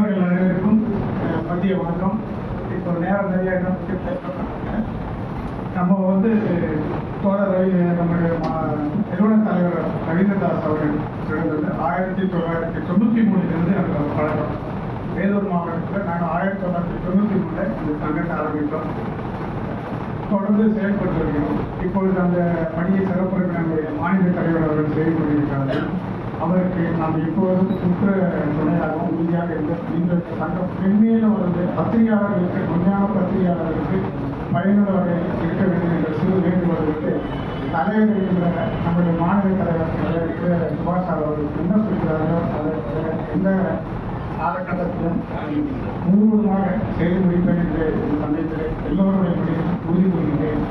மாணவர்கள் அனைவருக்கும் மதிய வணக்கம். இப்போ நேரம் நிறைய நம்ம தோழர் நம்முடைய நிறுவன தலைவர் ரவீந்திரதாஸ் அவர்கள் பிறந்தது 1993 அந்த பழக்கம். வேலூர் மாவட்டத்தில் நாங்கள் 1993 இந்த சங்கத்தை ஆரம்பித்தோம். தொடர்ந்து செயல்பட்டு வருகிறோம். இப்பொழுது அந்த பணியை சிறப்புடன் நம்முடைய மாநில தலைவர் அவர்கள் செய்து கொண்டிருக்கிறார்கள். அவருக்கு நாம் எப்போதும் சுற்ற துணையாகவும் உறுதியாக இந்த சங்கம் மென்மேலும் பத்திரிகையாளர்களுக்கு உண்மையான பத்திரிகையாளர்களுக்கு பயனுள்ள வகையில் இருக்க வேண்டும் என்ற சிறு வேண்டுகோளுக்கு தலைவர் என்ற நம்முடைய மாநில தலைவர் சுபாஷ் அவர்கள் என்ன சொல்கிறாரோ அதற்கு எந்த காலகட்டத்திலும் முழுவதுமாக செய்து முடிப்பேன் என்று சந்தித்து எல்லோருடைய உறுதி கொள்கிறேன்.